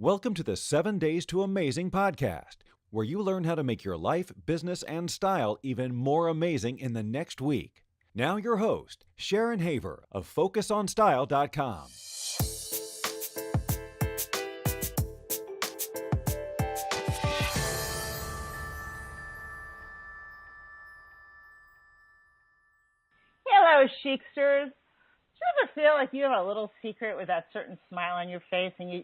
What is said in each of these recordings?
Welcome to the 7 Days to Amazing podcast, where you learn how to make your life, business, and style even more amazing in the next week. Now your host, Sharon Haver of FocusOnStyle.com. Hello, Chicsters. Do you ever feel like you have a little secret with that certain smile on your face and you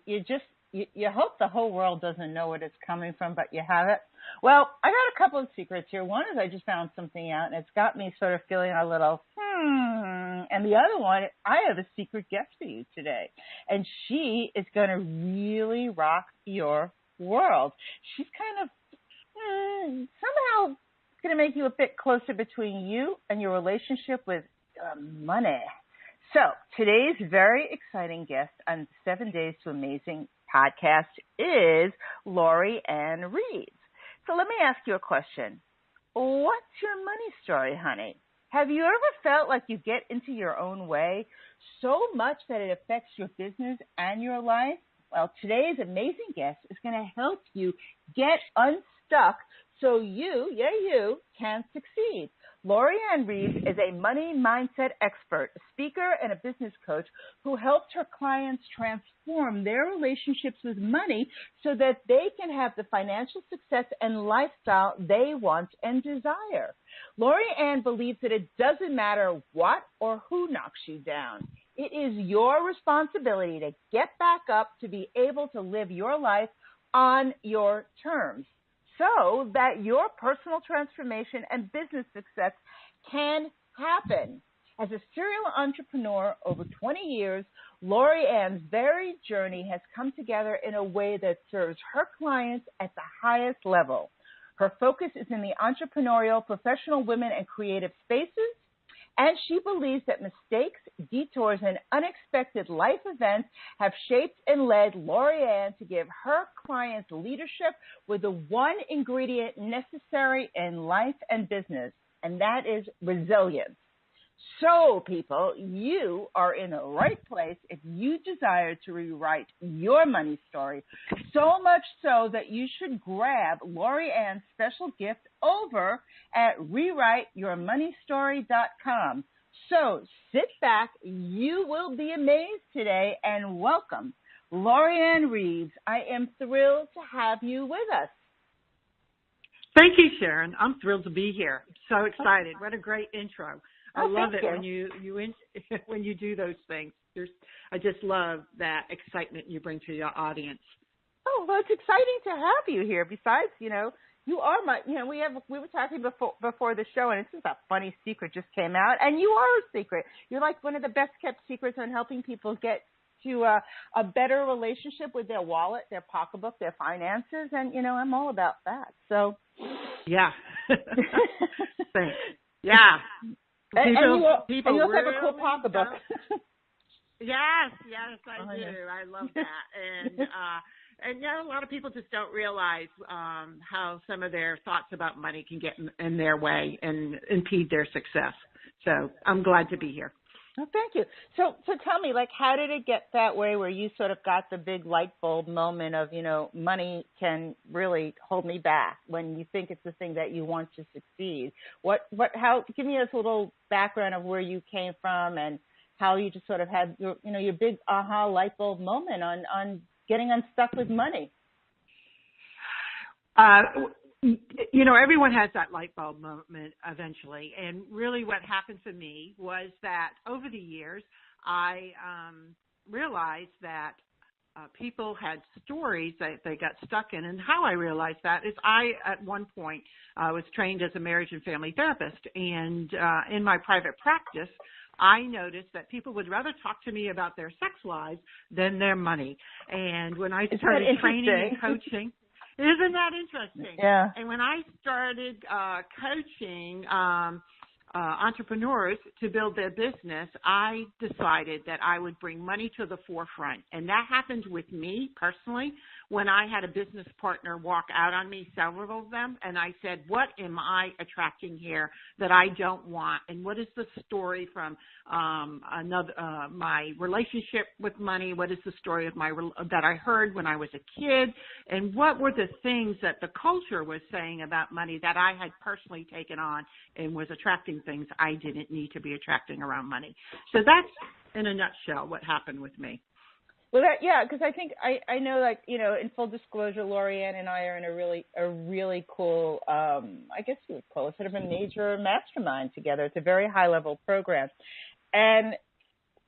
hope the whole world doesn't know what it's coming from, but you have it? Well, I got a couple of secrets here. One is I just found something out, and it's got me sort of feeling a little, And the other one, I have a secret guest for you today, and she is going to really rock your world. She's kind of somehow going to make you a bit closer between you and your relationship with money. So today's very exciting guest on 7 Days to Amazing podcast is LoriAnne Reeves. So let me ask you a question. What's your money story, honey? Have you ever felt like you get into your own way so much that it affects your business and your life? Well, today's amazing guest is going to help you get unstuck so you can succeed. LoriAnne Reeves is a money mindset expert, a speaker, and a business coach who helps her clients transform their relationships with money so that they can have the financial success and lifestyle they want and desire. LoriAnne believes that it doesn't matter what or who knocks you down. It is your responsibility to get back up to be able to live your life on your terms, so that your personal transformation and business success can happen. As a serial entrepreneur over 20 years, LoriAnne's varied journey has come together in a way that serves her clients at the highest level. Her focus is in the entrepreneurial, professional women, and creative spaces, and she believes that mistakes, detours, and unexpected life events have shaped and led LoriAnne to give her clients leadership with the one ingredient necessary in life and business, and that is resilience. So, people, you are in the right place if you desire to rewrite your money story, so much so that you should grab LoriAnne's special gift over at rewriteyourmoneystory.com. So sit back, you will be amazed today, and welcome, LoriAnne Reeves. I am thrilled to have you with us. Thank you, Sharon. I'm thrilled to be here. So excited. What a great intro. I love it when when you do those things. I just love that excitement you bring to your audience. Oh, well, it's exciting to have you here. Besides, you are we were talking before the show, and it's just a funny secret just came out, and you are a secret. You're like one of the best kept secrets on helping people get to a better relationship with their wallet, their pocketbook, their finances, and I'm all about that. So, yeah, thanks. Yeah. And you also really have a cool pocketbook. Yes, I do. I love that. And a lot of people just don't realize how some of their thoughts about money can get in their way and impede their success. So I'm glad to be here. Oh, thank you. So tell me, how did it get that way where you sort of got the big light bulb moment of, money can really hold me back when you think it's the thing that you want to succeed? Give me a little background of where you came from and how you just sort of had your big aha light bulb moment on getting unstuck with money. Everyone has that light bulb moment eventually. And really what happened to me was that over the years, I realized that people had stories that they got stuck in. And how I realized that is at one point, was trained as a marriage and family therapist. And in my private practice, I noticed that people would rather talk to me about their sex lives than their money. And when I started training and coaching, isn't that interesting? Yeah. And when I started coaching, entrepreneurs to build their business, I decided that I would bring money to the forefront. And that happened with me personally when I had a business partner walk out on me, several of them, and I said, what am I attracting here that I don't want? And what is the story from my relationship with money? What is the story of that I heard when I was a kid? And what were the things that the culture was saying about money that I had personally taken on and was attracting things I didn't need to be attracting around money? So that's, in a nutshell, what happened with me. Well, because I think I know, like, in full disclosure, LoriAnne and I are in a really cool, I guess you would call it sort of a major mastermind together. It's a very high level program, and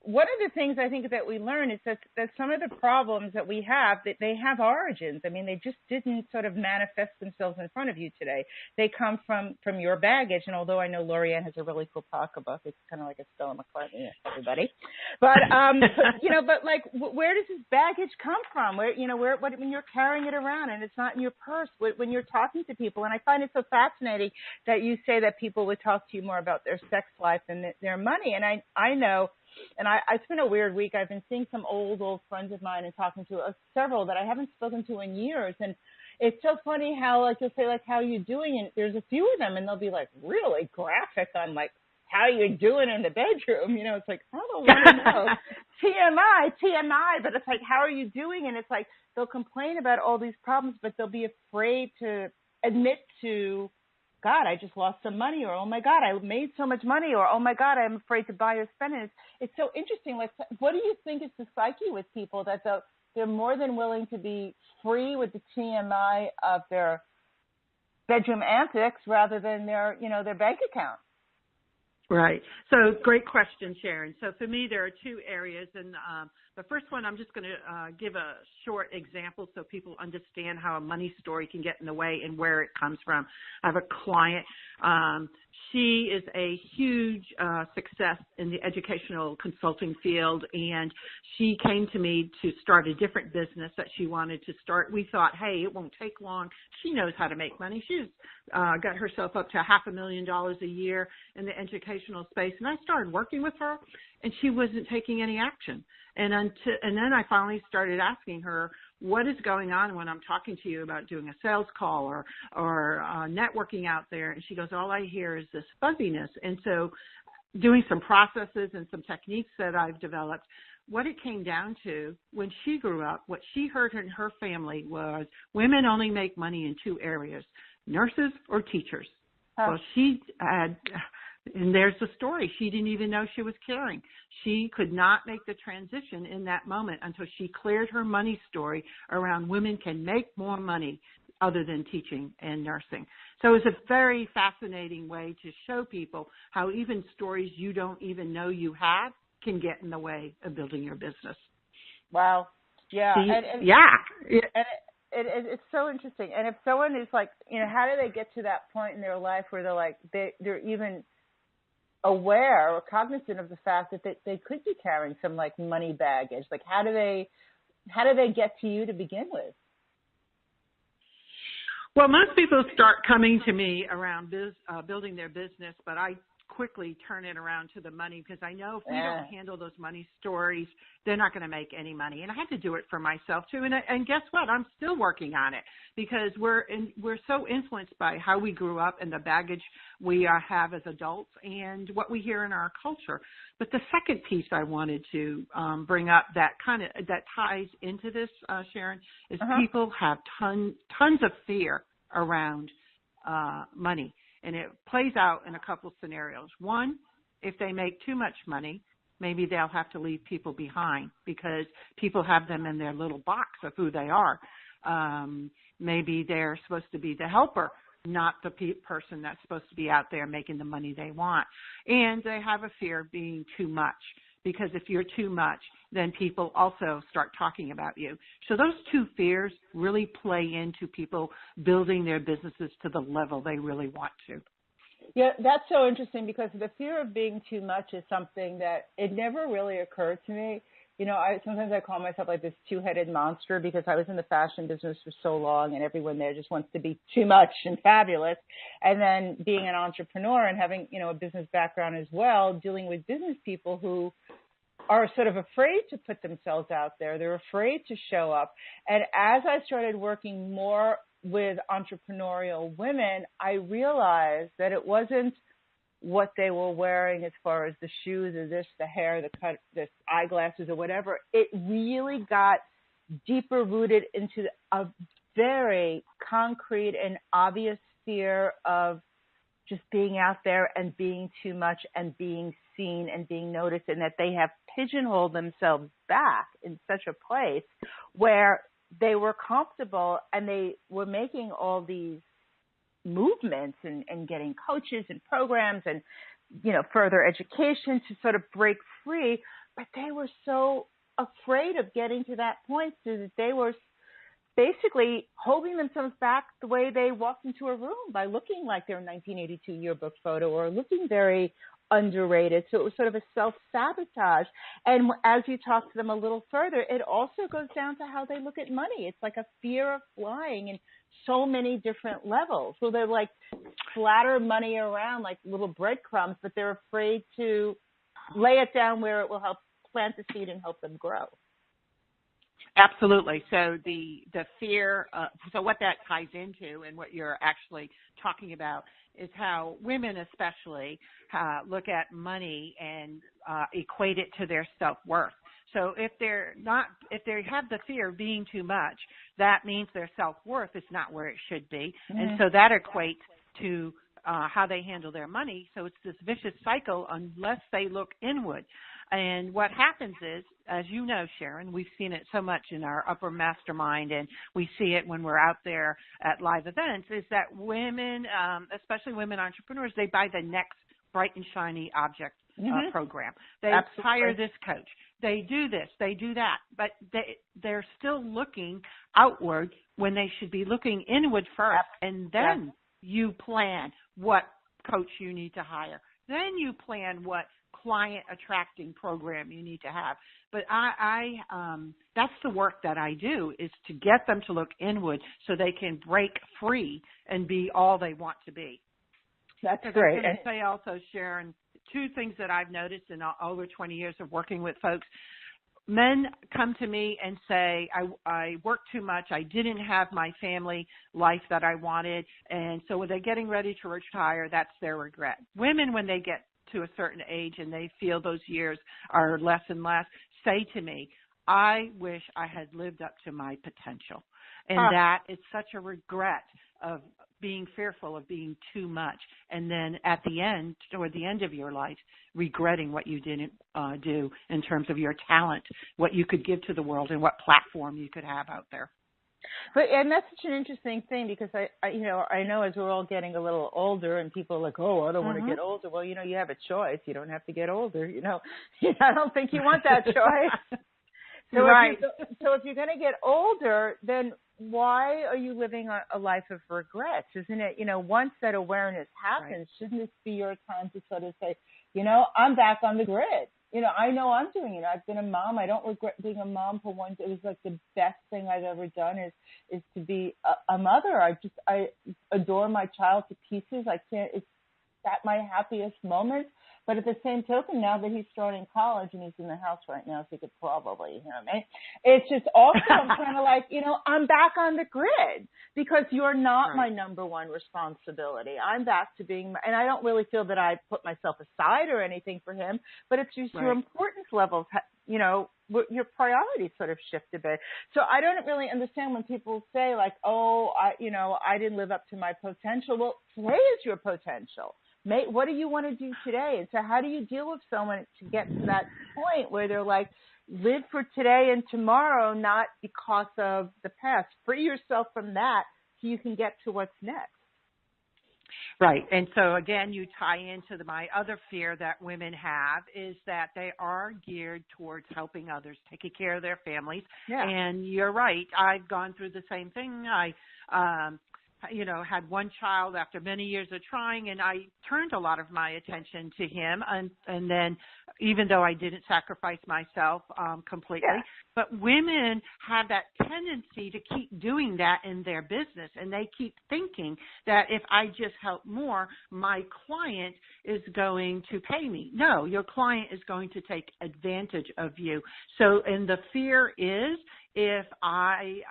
one of the things I think that we learn is that some of the problems that we have, that they have origins. I mean, they just didn't sort of manifest themselves in front of you today. They come from your baggage. And although I know LoriAnne has a really cool pocketbook, it's kind of like a Stella McCartney, everybody. But, but like, where does this baggage come from? Where, when you're carrying it around and it's not in your purse, when you're talking to people. And I find it so fascinating that you say that people would talk to you more about their sex life than their money. And I know. And it's been a weird week. I've been seeing some old friends of mine and talking to several that I haven't spoken to in years. And it's so funny how, like, you'll say, like, how you doing? And there's a few of them, and they'll be, like, really graphic on, like, how you doing in the bedroom. It's like, I don't want to know. TMI. But it's like, how are you doing? And it's like they'll complain about all these problems, but they'll be afraid to admit to, God, I just lost some money, or, oh, my God, I made so much money, or, oh, my God, I'm afraid to buy or spend it. It's so interesting. Like, what do you think is the psyche with people that they're more than willing to be free with the TMI of their bedroom antics rather than their bank account? Right. So great question, Sharon. So for me, there are two areas. And the first one, I'm just going to give a short example so people understand how a money story can get in the way and where it comes from. I have a client. She is a huge success in the educational consulting field, and she came to me to start a different business that she wanted to start. We thought, hey, it won't take long. She knows how to make money. She's got herself up to $500,000 a year in the educational space, and I started working with her, and she wasn't taking any action. And then I finally started asking her, what is going on when I'm talking to you about doing a sales call or networking out there? And she goes, all I hear is this fuzziness. And so doing some processes and some techniques that I've developed, what it came down to when she grew up, what she heard in her family was women only make money in two areas, nurses or teachers. Oh. Well, she had... And there's the story. She didn't even know she was carrying. She could not make the transition in that moment until she cleared her money story around women can make more money other than teaching and nursing. So it's a very fascinating way to show people how even stories you don't even know you have can get in the way of building your business. Wow. Yeah. It's so interesting. And if someone is like, how do they get to that point in their life where they're like, they're even aware or cognizant of the fact that they could be carrying some like money baggage? Like, how do they get to you to begin with? Well, most people start coming to me around building their business, but I quickly turn it around to the money because I know if we don't handle those money stories, they're not going to make any money. And I had to do it for myself too. And guess what? I'm still working on it because we're so influenced by how we grew up and the baggage we have as adults and what we hear in our culture. But the second piece I wanted to bring up that ties into this, Sharon, is people have tons of fear around money. And it plays out in a couple scenarios. One, if they make too much money, maybe they'll have to leave people behind because people have them in their little box of who they are. Maybe they're supposed to be the helper, not the person that's supposed to be out there making the money they want. And they have a fear of being too much because if you're too much, then people also start talking about you. So those two fears really play into people building their businesses to the level they really want to. Yeah, that's so interesting because the fear of being too much is something that it never really occurred to me sometimes I call myself like this two-headed monster because I was in the fashion business for so long and everyone there just wants to be too much and fabulous. And then being an entrepreneur and having, a business background as well, dealing with business people who are sort of afraid to put themselves out there. They're afraid to show up. And as I started working more with entrepreneurial women, I realized that it wasn't what they were wearing as far as the shoes or this, the hair, the cut, the eyeglasses or whatever. It really got deeper rooted into a very concrete and obvious fear of just being out there and being too much and being seen and being noticed, and that they have pigeonholed themselves back in such a place where they were comfortable and they were making all these movements and getting coaches and programs and, further education to sort of break free. But they were so afraid of getting to that point so that they were basically holding themselves back the way they walked into a room by looking like their 1982 yearbook photo or looking very underrated. So it was sort of a self-sabotage. And as you talk to them a little further, it also goes down to how they look at money. It's like a fear of flying in so many different levels. So they're like splatter money around like little breadcrumbs, but they're afraid to lay it down where it will help plant the seed and help them grow. Absolutely. So the fear, so what that ties into and what you're actually talking about is how women especially look at money and equate it to their self-worth. So if they have the fear of being too much, that means their self-worth is not where it should be. Mm-hmm. And so that equates to how they handle their money. So it's this vicious cycle unless they look inward. And what happens is, as you know, Sharon, we've seen it so much in our upper mastermind, and we see it when we're out there at live events, is that women, especially women entrepreneurs, they buy the next bright and shiny object program. They hire this coach. They do this. They do that. But they're still looking outward when they should be looking inward first. And then you plan what coach you need to hire. Then you plan what client attracting program you need to have. But that's the work that I do, is to get them to look inward so they can break free and be all they want to be. That's great. I was going to say also, Sharon, two things that I've noticed in over 20 years of working with folks. Men come to me and say, I work too much. I didn't have my family life that I wanted. And so when they're getting ready to retire, that's their regret. Women, when they get to a certain age and they feel those years are less and less, say to me, I wish I had lived up to my potential. And that is such a regret of being fearful of being too much. And then at the end, toward the end of your life, regretting what you didn't do in terms of your talent, what you could give to the world and what platform you could have out there. And that's such an interesting thing because I know as we're all getting a little older and people are like, oh, I don't want to get older. Well, you have a choice. You don't have to get older. I don't think you want that choice. So right. If you're going to get older, then why are you living a life of regrets? Isn't it, once that awareness happens, shouldn't this be your time to sort of say, I'm back on the grid. I know I'm doing it. I've been a mom. I don't regret being a mom for once. It was like the best thing I've ever done is to be a mother. I adore my child to pieces. It's at my happiest moment. But at the same token, now that he's starting college and he's in the house right now, so he could probably hear me, it's just also I'm kind of like, I'm back on the grid because you're not my number one responsibility. I'm back to being, and I don't really feel that I put myself aside or anything for him, but it's just your importance levels, your priorities sort of shift a bit. So I don't really understand when people say like, oh, I didn't live up to my potential. Well, today is your potential. What do you want to do today? And so how do you deal with someone to get to that point where they're like, live for today and tomorrow, not because of the past. Free yourself from that so you can get to what's next. Right. And so, again, you tie into my other fear that women have is that they are geared towards helping others, taking care of their families. Yeah. And you're right. I've gone through the same thing. had one child after many years of trying, and I turned a lot of my attention to him. And then, even though I didn't sacrifice myself completely, but women have that tendency to keep doing that in their business, and they keep thinking that if I just help more, my client is going to pay me. No, your client is going to take advantage of you. So, and the fear is if I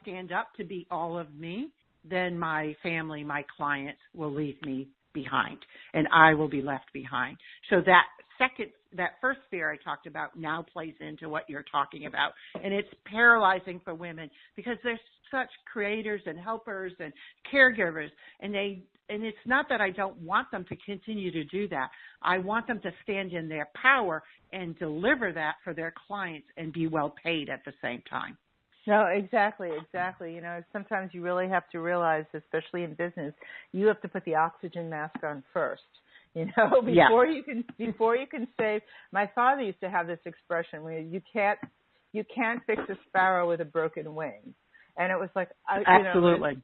stand up to be all of me, then my family, my clients will leave me behind, and I will be left behind. So that first fear I talked about now plays into what you're talking about, and it's paralyzing for women because they're such creators and helpers and caregivers, and it's not that I don't want them to continue to do that. I want them to stand in their power and deliver that for their clients and be well paid at the same time. No, exactly. Sometimes you really have to realize, especially in business, you have to put the oxygen mask on first. Before you can say. My father used to have this expression where you can't fix a sparrow with a broken wing, and it was like, absolutely.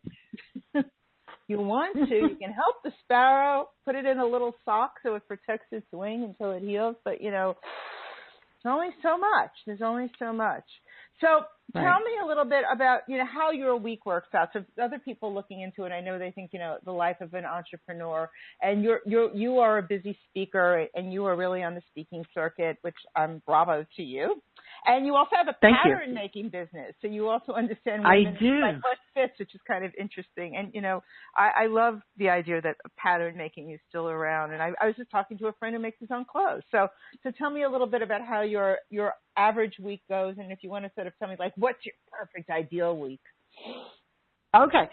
You want to, you can help the sparrow, put it in a little sock so it protects its wing until it heals, but there's only so much. So tell me a little bit about, how your week works out. So other people looking into it, I know they think, the life of an entrepreneur, and you are a busy speaker, and you are really on the speaking circuit, which bravo to you. And you also have a pattern making business. So you also understand women like what fits, which is kind of interesting. And, I love the idea that pattern making is still around. And I was just talking to a friend who makes his own clothes. So tell me a little bit about how your average week goes. And if you want to sort of tell me, like, what's your perfect ideal week? Okay.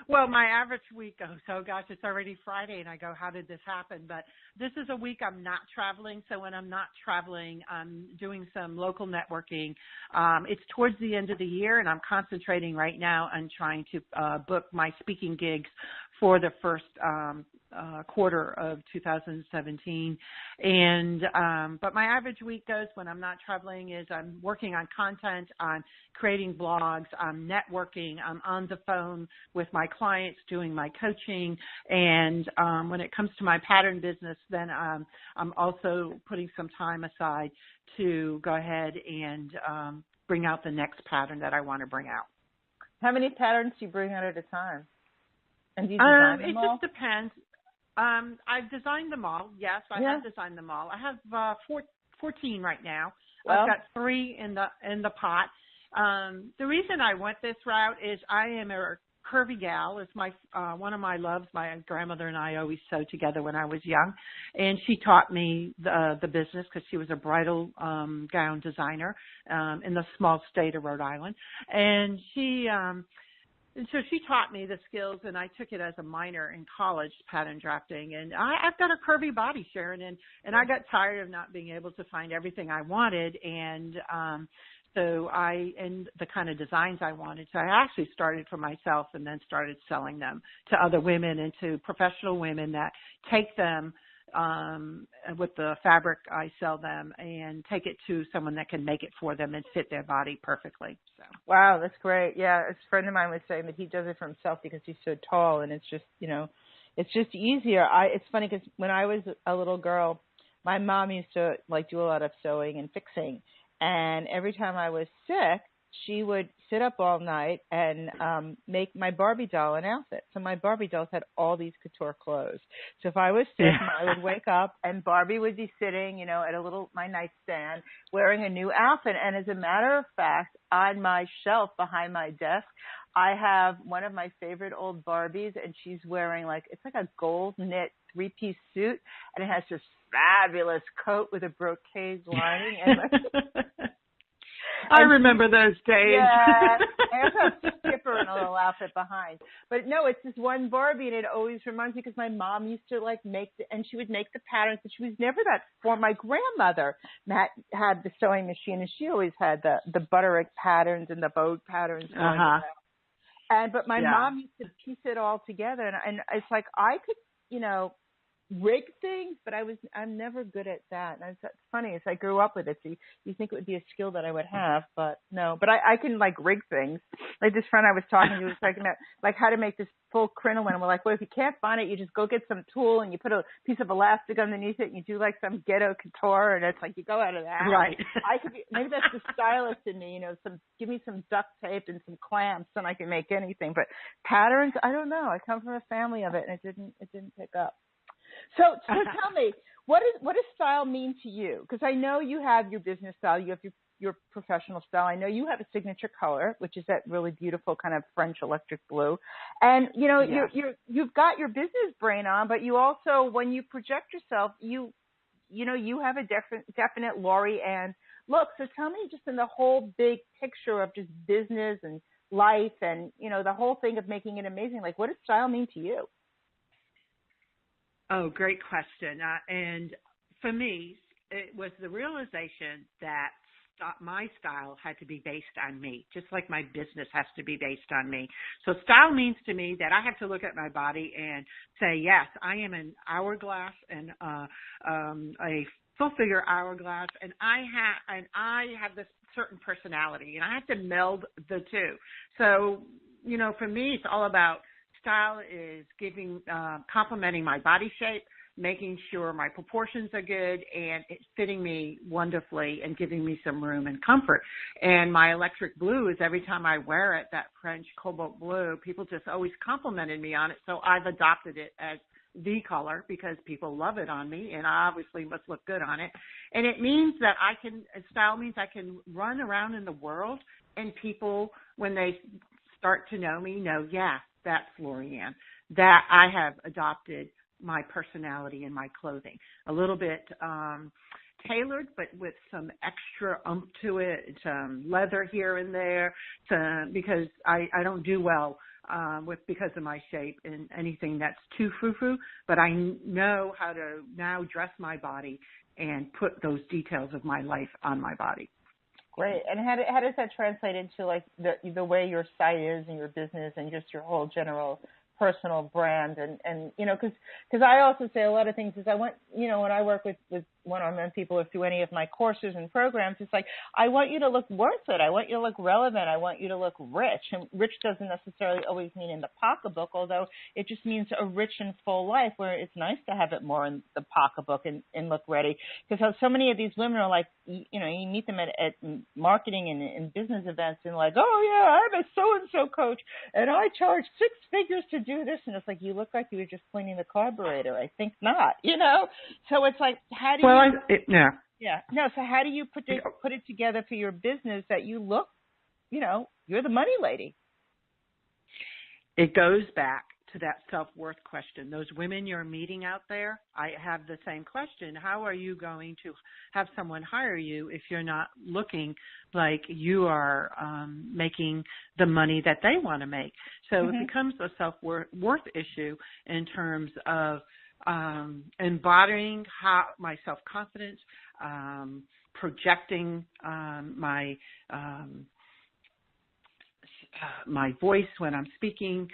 Well, my average week goes, oh gosh, it's already Friday, and I go, how did this happen? But this is a week I'm not traveling. So when I'm not traveling, I'm doing some local networking. It's towards the end of the year, and I'm concentrating right now on trying to book my speaking gigs for the first quarter of 2017. And but my average week goes when I'm not traveling is I'm working on content, I'm creating blogs, I'm networking, I'm on the phone with my clients doing my coaching. And when it comes to my pattern business, then I'm also putting some time aside to go ahead and bring out the next pattern that I want to bring out. How many patterns do you bring out at a time? And do you design them all? It just depends. I've designed them all. Yes, I have designed them all. I have 14 right now. Well, I've got 3 in the pot. The reason I went this route is I am a curvy gal. It's my one of my loves. My grandmother and I always sewed together when I was young, and she taught me the business because she was a bridal gown designer in the small state of Rhode Island, and so she taught me the skills, and I took it as a minor in college, pattern drafting. And I've got a curvy body, Sharon, and I got tired of not being able to find everything I wanted, and the kind of designs I wanted. So I actually started for myself and then started selling them to other women and to professional women that take them with the fabric I sell them and take it to someone that can make it for them and fit their body perfectly. So. Wow, that's great. Yeah, a friend of mine was saying that he does it for himself because he's so tall, and it's just, it's just easier. It's funny because when I was a little girl, my mom used to do a lot of sewing and fixing, and every time I was sick, she would sit up all night and make my Barbie doll an outfit. So my Barbie dolls had all these couture clothes. So if I was sick, I would wake up and Barbie would be sitting, at my nightstand wearing a new outfit. And as a matter of fact, on my shelf behind my desk, I have one of my favorite old Barbies, and she's wearing it's like a gold knit 3-piece suit, and it has this fabulous coat with a brocade lining. And I remember those days. Yeah, I also have Skipper in a little outfit behind. But no, it's this one Barbie, and it always reminds me because my mom used to and she would make the patterns, but she was never that form. My grandmother had the sewing machine, and she always had the Butterick patterns and the boat patterns. But my mom used to piece it all together, and it's like I could, rig things, but I'm never good at that. And it's funny, as I grew up with it, so you think it would be a skill that I would have, but no. But I can like rig things. Like this friend I was talking to was talking about like how to make this full crinoline, and we're like, well, if you can't find it, you just go get some tulle and you put a piece of elastic underneath it and you do like some ghetto couture, and it's like you go out of that. Right. I could be, maybe that's the stylist in me, give me some duct tape and some clamps and I can make anything. But patterns, I don't know. I come from a family of it, and it didn't pick up. So tell me, what does style mean to you? Because I know you have your business style, you have your professional style. I know you have a signature color, which is that really beautiful kind of French electric blue. And Yes. you've got your business brain on, but you also, when you project yourself, you have a definite LoriAnne look. So tell me, just in the whole big picture of just business and life, and the whole thing of making it amazing. Like, what does style mean to you? Oh, great question. And for me, it was the realization that my style had to be based on me, just like my business has to be based on me. So style means to me that I have to look at my body and say, yes, I am an hourglass and a full figure hourglass, and I have this certain personality, and I have to meld the two. So, for me, it's all about style is complimenting my body shape, making sure my proportions are good, and it's fitting me wonderfully and giving me some room and comfort. And my electric blue is, every time I wear it, that French cobalt blue, people just always complimented me on it. So I've adopted it as the color because people love it on me, and I obviously must look good on it. And it means that style means I can run around in the world, and people, when they start to know me, yeah, that's LoriAnne, that I have adopted my personality in my clothing. A little bit tailored, but with some extra oomph to it, some leather here and there, because I don't do well because of my shape and anything that's too frou-frou, but I know how to now dress my body and put those details of my life on my body. Great. And how does that translate into like the way your site is and your business and just your whole general personal brand? And because I also say a lot of things is I want, when I work with one-on-one people or through any of my courses and programs, it's like, I want you to look worth it. I want you to look relevant. I want you to look rich. And rich doesn't necessarily always mean in the pocketbook, although it just means a rich and full life where it's nice to have it more in the pocketbook and look ready. Because so many of these women are like, you meet them at marketing and business events and like, oh yeah, I'm a so-and-so coach and I charge 6 figures to do this. And it's like, you look like you were just cleaning the carburetor. I think not, So it's like, how do you... So how do you put it together for your business that you look, you're the money lady? It goes back to that self-worth question. Those women you're meeting out there, I have the same question. How are you going to have someone hire you if you're not looking like you are making the money that they want to make? So it becomes a self-worth issue in terms of embodying my self-confidence, projecting my voice when I'm speaking,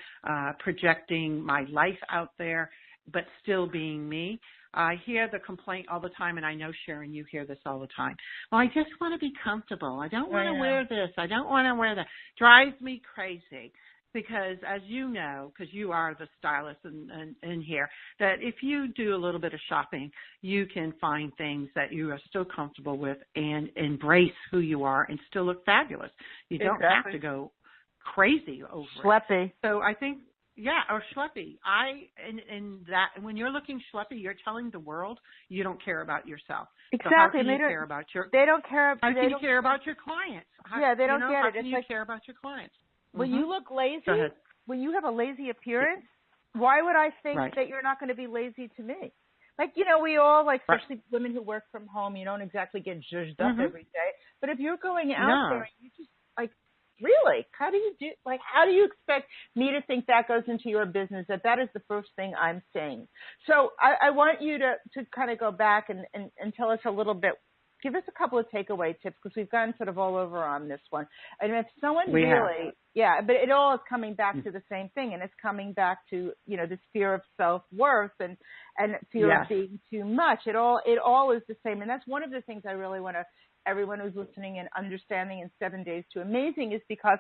projecting my life out there, but still being me. I hear the complaint all the time, and I know, Sharon, you hear this all the time. Well, I just want to be comfortable. I don't want to wear this. I don't want to wear that. Drives me crazy. Because as you know, because you are the stylist in here, that if you do a little bit of shopping, you can find things that you are still comfortable with and embrace who you are and still look fabulous. You don't have to go crazy over schleppy. So I think, or schleppy. And that when you're looking schleppy, you're telling the world you don't care about yourself. Exactly. So how can you care about your? They don't care. How can you care about your clients? They don't get it. How can you care about your clients? When you look lazy, when you have a lazy appearance, why would I think that you're not going to be lazy to me? Like, we all, like, especially women who work from home, you don't exactly get zhuzhed up every day. But if you're going out there, you just, like, really, how do you expect me to think that goes into your business, that is the first thing I'm saying? So I want you to kind of go back and tell us a little bit. Give us a couple of takeaway tips because we've gone sort of all over on this one. And if someone Yeah, but it all is coming back to the same thing, and it's coming back to, you know, this fear of self-worth and fear of being too much. It all is the same, and that's one of the things I really want to everyone who's listening and understanding in 7 Days to Amazing is because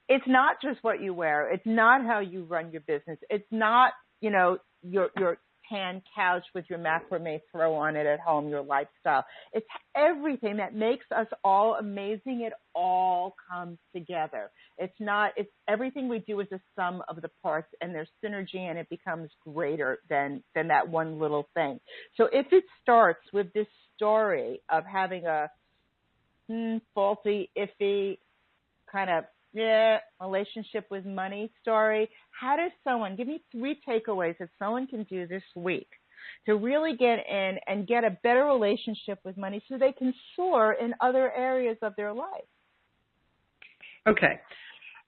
it's not just what you wear. It's not how you run your business. It's not, you know, your tan couch with your macrame throw on it at home, your lifestyle. It's everything that makes us all amazing. It all comes together. It's everything we do is a sum of the parts, and there's synergy, and it becomes greater than that one little thing. So if it starts with this story of having a faulty, iffy kind of relationship with money story, how does someone, give me 3 takeaways that someone can do this week to really get in and get a better relationship with money so they can soar in other areas of their life? Okay,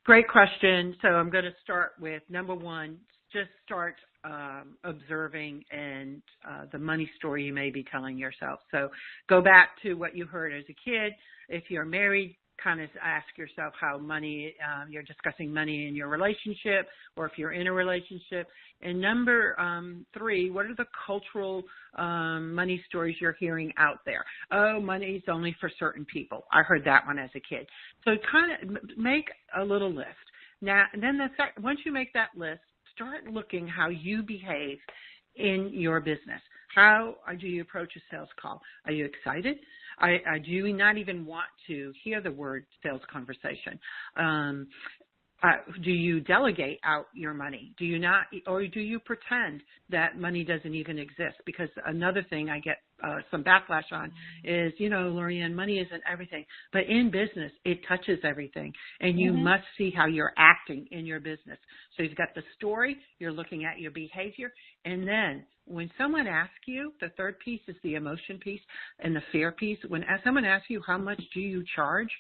great question. So I'm going to start with number 1, just start observing and the money story you may be telling yourself. So go back to what you heard as a kid. If you're married, kind of ask yourself how money, you're discussing money in your relationship, or if you're in a relationship. And number 3, what are the cultural money stories you're hearing out there? Oh, money's only for certain people. I heard that one as a kid. So kind of make a little list. Now, and then once you make that list, start looking how you behave in your business. How do you approach a sales call? Are you excited? Do you not even want to hear the word sales conversation? Do you delegate out your money? Do you not, or do you pretend that money doesn't even exist? Because another thing I get some backlash on is, you know, LoriAnne, money isn't everything. But in business, it touches everything. And you must see how you're acting in your business. So you've got the story, you're looking at your behavior, and then when someone asks you, the third piece is the emotion piece and the fear piece. When someone asks you, how much do you charge?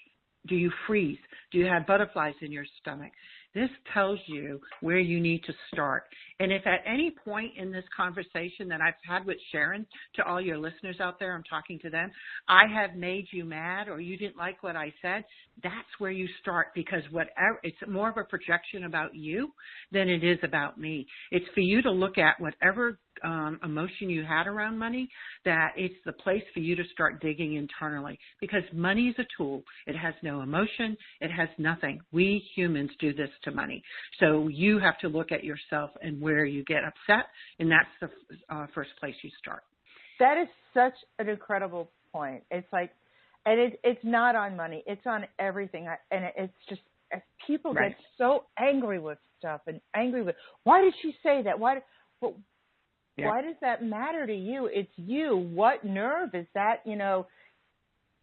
Do you freeze? Do you have butterflies in your stomach? This tells you where you need to start. And if at any point in this conversation that I've had with Sharon, to all your listeners out there, I'm talking to them, I have made you mad or you didn't like what I said, that's where you start, because whatever, it's more of a projection about you than it is about me. It's for you to look at whatever emotion you had around money, that it's the place for you to start digging internally, because money is a tool. It has no emotion. It has nothing. We humans do this to money. So you have to look at yourself and where you get upset, and that's the first place you start. That is such an incredible point. It's like, and it's not on money. It's on everything. And it's just, as people get so angry with stuff and angry with, why did she say that? Why does that matter to you? It's you. What nerve is that, you know,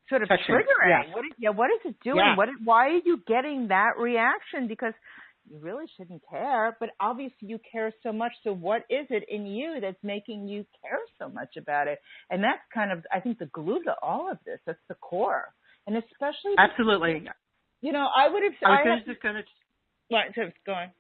sort of triggering? Yeah. What is it doing? Yeah. Why are you getting that reaction? Because you really shouldn't care, but obviously you care so much. So what is it in you that's making you care so much about it? And that's kind of, I think, the glue to all of this. That's the core. And especially, absolutely. You know, I would have. Go on.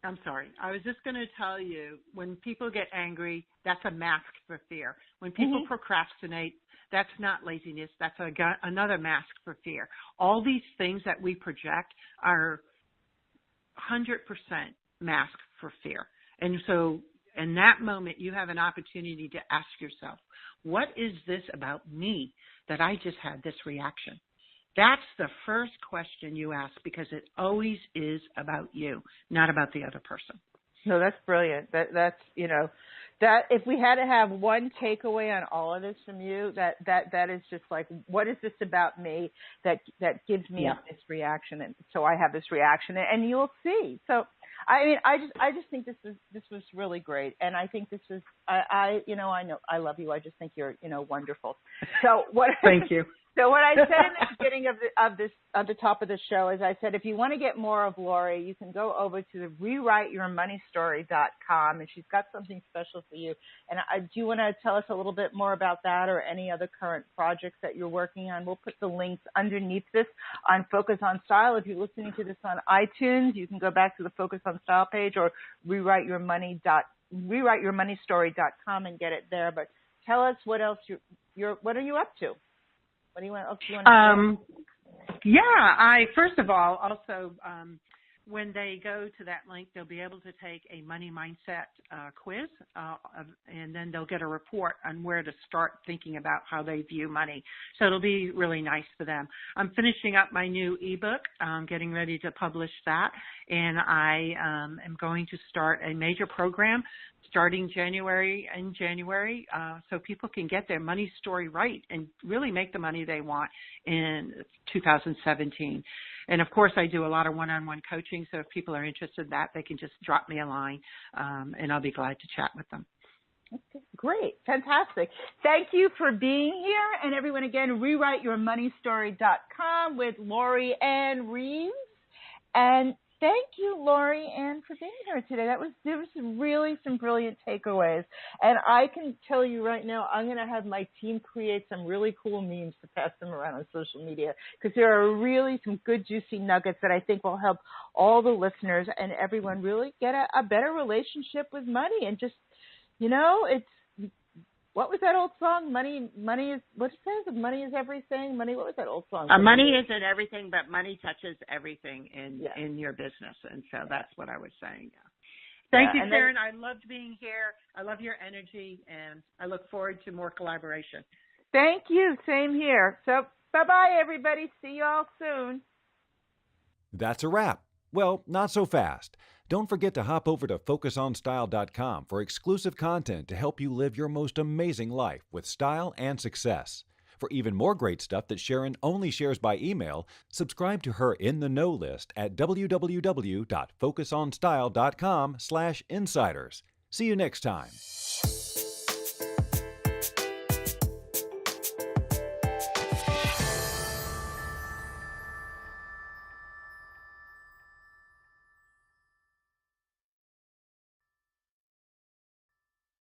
I'm sorry. I was just going to tell you, when people get angry, that's a mask for fear. When people procrastinate, that's not laziness. That's another mask for fear. All these things that we project are 100% mask for fear. And so in that moment, you have an opportunity to ask yourself, what is this about me that I just had this reaction? That's the first question you ask, because it always is about you, not about the other person. No, that's brilliant. That's, you know, that if we had to have one takeaway on all of this from you, that is just like, what is this about me that gives me this reaction? And so I have this reaction, and you'll see. So, I mean, I just think this was really great. And I think this is, I know I love you. I just think you're, you know, wonderful. So what? Thank you. So what I said in the beginning of the top of the show is, I said, if you want to get more of Lori, you can go over to the rewriteyourmoneystory.com, and she's got something special for you. And do you want to tell us a little bit more about that, or any other current projects that you're working on? We'll put the links underneath this on FocusOnStyle. If you're listening to this on iTunes, you can go back to the FocusOnStyle page, or rewriteyourmoneystory.com and get it there. But tell us what else what are you up to? What else do you want to say? Yeah, first of all, also, when they go to that link, they'll be able to take a money mindset quiz, and then they'll get a report on where to start thinking about how they view money. So it'll be really nice for them. I'm finishing up my new ebook, getting ready to publish that, and I am going to start a major program starting in January, so people can get their money story right and really make the money they want in 2017. And, of course, I do a lot of one-on-one coaching, so if people are interested in that, they can just drop me a line, and I'll be glad to chat with them. Okay, great. Fantastic. Thank you for being here. And, everyone, again, rewriteyourmoneystory.com with LoriAnne Reeves. And thank you, LoriAnne, for being here today. There was really some brilliant takeaways. And I can tell you right now, I'm going to have my team create some really cool memes to pass them around on social media, because there are really some good, juicy nuggets that I think will help all the listeners and everyone really get a better relationship with money. And just, what was that old song? Money is, what it says? Money is everything. Money, what was that old song? Money isn't everything, but money touches everything in your business. And so that's what I was saying. Yeah. Thank you, Sharon. I loved being here. I love your energy, and I look forward to more collaboration. Thank you. Same here. So bye-bye, everybody. See you all soon. That's a wrap. Well, not so fast. Don't forget to hop over to FocusOnStyle.com for exclusive content to help you live your most amazing life with style and success. For even more great stuff that Sharon only shares by email, subscribe to her In the Know list at www.FocusOnStyle.com/insiders. See you next time.